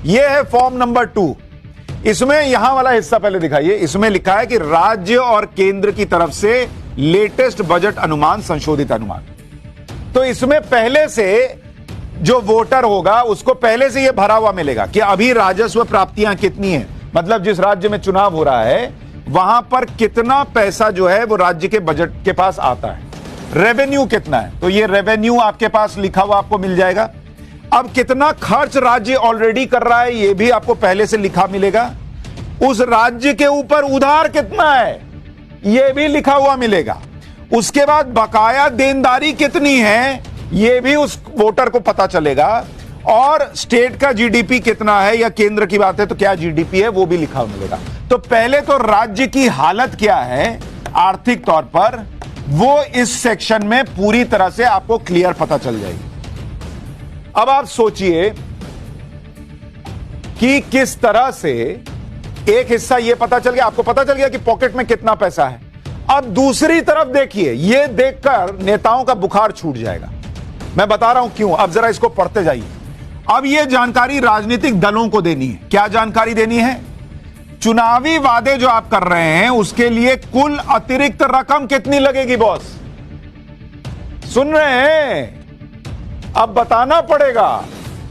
यह है form number 2। इसमें यहां वाला हिस्सा पहले दिखाइए। इसमें लिखा है कि राज्य और केंद्र की तरफ से लेटेस्ट बजट अनुमान, संशोधित अनुमान। तो इसमें पहले से जो वोटर होगा उसको पहले से यह भरा हुआ मिलेगा कि अभी राजस्व प्राप्तियां कितनी है, मतलब जिस राज्य में चुनाव हो रहा है वहां पर कितना पैसा जो है वो राज्य के बजट के पास आता है, रेवेन्यू कितना है। तो ये रेवेन्यू आपके पास लिखा हुआ आपको मिल जाएगा। अब कितना खर्च राज्य ऑलरेडी कर रहा है ये भी आपको पहले से लिखा मिलेगा। उस राज्य के ऊपर उधार कितना है ये भी लिखा हुआ मिलेगा। उसके बाद बकाया देनदारी कितनी है ये भी उस वोटर को पता चलेगा। और स्टेट का जीडीपी कितना है, या केंद्र की बात है तो क्या जीडीपी है वो भी लिखा हुआ मिलेगा। तो पहले तो राज्य की हालत क्या है आर्थिक तौर पर वो इस सेक्शन में पूरी तरह से आपको क्लियर पता चल जाएगी। अब आप सोचिए कि किस तरह से एक हिस्सा यह पता चल गया, आपको पता चल गया कि पॉकेट में कितना पैसा है। अब दूसरी तरफ देखिए, यह देखकर नेताओं का बुखार छूट जाएगा। मैं बता रहा हूं क्यों, अब जरा इसको पढ़ते जाइए। अब यह जानकारी राजनीतिक दलों को देनी है। क्या जानकारी देनी है? चुनावी वादे जो आप कर रहे हैं उसके लिए कुल अतिरिक्त रकम कितनी लगेगी बॉस? सुन रहे हैं? अब बताना पड़ेगा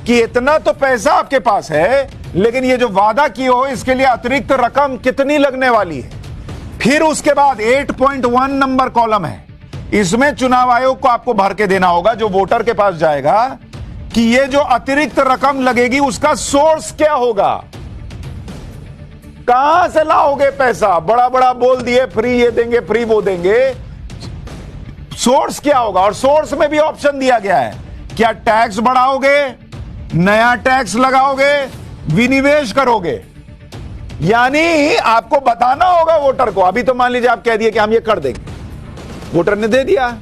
कि इतना तो पैसा आपके पास है, लेकिन ये जो वादा किए हो इसके लिए अतिरिक्त रकम कितनी लगने वाली है। फिर उसके बाद 8.1 नंबर कॉलम है, इसमें चुनाव आयोग को आपको भर के देना होगा, जो वोटर के पास जाएगा, कि ये जो अतिरिक्त रकम लगेगी उसका सोर्स क्या होगा, कहां से लाओगे पैसा। बड़ा बड़ा बोल दिए फ्री ये देंगे, फ्री वो देंगे, सोर्स क्या होगा। और सोर्स में भी ऑप्शन दिया गया है, क्या टैक्स बढ़ाओगे, नया टैक्स लगाओगे, विनिवेश करोगे। यानी आपको बताना होगा वोटर को। अभी तो मान लीजिए आप कह दिए कि हम ये कर देंगे, वोटर ने दे दिया,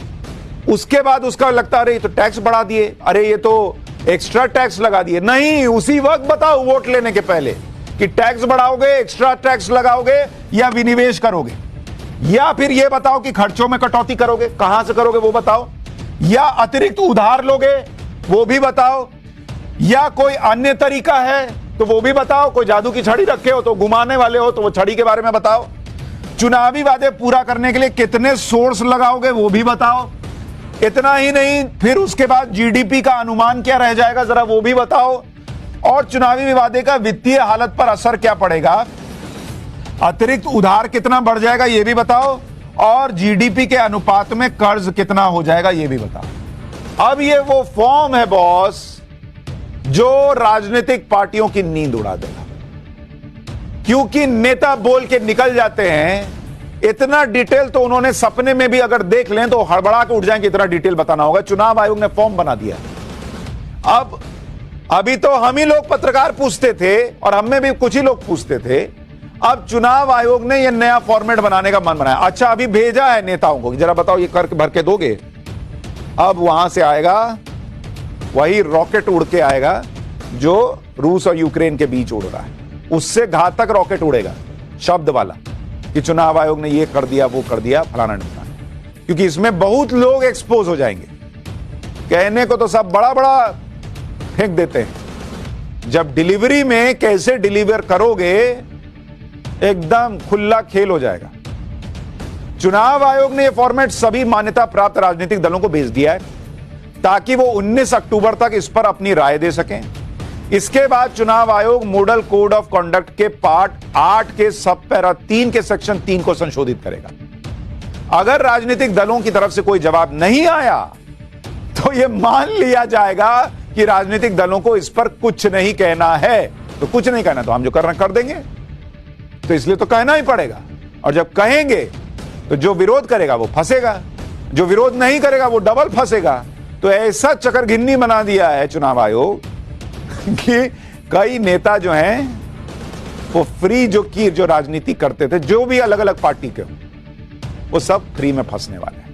उसके बाद उसका लगता अरे ये तो टैक्स बढ़ा दिए, अरे ये तो एक्स्ट्रा टैक्स लगा दिए। नहीं, उसी वक्त बताओ वोट लेने के पहले कि टैक्स बढ़ाओगे, एक्स्ट्रा टैक्स लगाओगे या विनिवेश करोगे। या फिर ये बताओ कि खर्चों में कटौती करोगे, कहां से करोगे वो बताओ, या अतिरिक्त उधार लोगे वो भी बताओ, या कोई अन्य तरीका है तो वो भी बताओ। कोई जादू की छड़ी रखे हो तो घुमाने वाले हो तो वो छड़ी के बारे में बताओ। चुनावी वादे पूरा करने के लिए कितने सोर्स लगाओगे वो भी बताओ। इतना ही नहीं, फिर उसके बाद जीडीपी का अनुमान क्या रह जाएगा जरा वो भी बताओ। और चुनावी वादे का वित्तीय हालत पर असर क्या पड़ेगा, अतिरिक्त उधार कितना बढ़ जाएगा ये भी बताओ, और जीडीपी के अनुपात में कर्ज कितना हो जाएगा ये भी बताओ। अब ये वो फॉर्म है बॉस जो राजनीतिक पार्टियों की नींद उड़ा देगा, क्योंकि नेता बोल के निकल जाते हैं। इतना डिटेल तो उन्होंने सपने में भी अगर देख लें तो हड़बड़ा के उठ जाएंगे, इतना डिटेल बताना होगा। चुनाव आयोग ने फॉर्म बना दिया। अब अभी तो हम ही लोग पत्रकार पूछते थे और हम में भी कुछ ही लोग पूछते थे, अब चुनाव आयोग ने यह नया फॉर्मेट बनाने का मन बनाया। अच्छा, अभी भेजा है नेताओं को, जरा बताओ ये कर भर के दोगे। अब वहां से आएगा वही रॉकेट उड़ के आएगा जो रूस और यूक्रेन के बीच उड़ रहा है, उससे घातक रॉकेट उड़ेगा शब्द वाला कि चुनाव आयोग ने ये कर दिया, वो कर दिया, फलाना ढिमकाना। क्योंकि इसमें बहुत लोग एक्सपोज हो जाएंगे। कहने को तो सब बड़ा बड़ा फेंक देते हैं, जब डिलीवरी में कैसे डिलीवर करोगे एकदम खुला खेल हो जाएगा। चुनाव आयोग ने यह फॉर्मेट सभी मान्यता प्राप्त राजनीतिक दलों को भेज दिया है ताकि वो 19 अक्टूबर तक इस पर अपनी राय दे सकें। इसके बाद चुनाव आयोग मॉडल कोड ऑफ कंडक्ट के पार्ट 8 के सब पैरा 3 के सेक्शन 3 को संशोधित करेगा। अगर राजनीतिक दलों की तरफ से कोई जवाब नहीं आया तो यह मान लिया जाएगा कि राजनीतिक दलों को इस पर कुछ नहीं कहना है। तो कुछ नहीं कहना तो हम जो करना कर देंगे, तो इसलिए तो कहना ही पड़ेगा। और जब कहेंगे तो जो विरोध करेगा वो फंसेगा, जो विरोध नहीं करेगा वो डबल फंसेगा। तो ऐसा चकरघिन्नी बना दिया है चुनाव आयोग कि कई नेता जो हैं वो फ्री जो राजनीति करते थे, जो भी अलग अलग पार्टी के, वो सब फ्री में फंसने वाले हैं।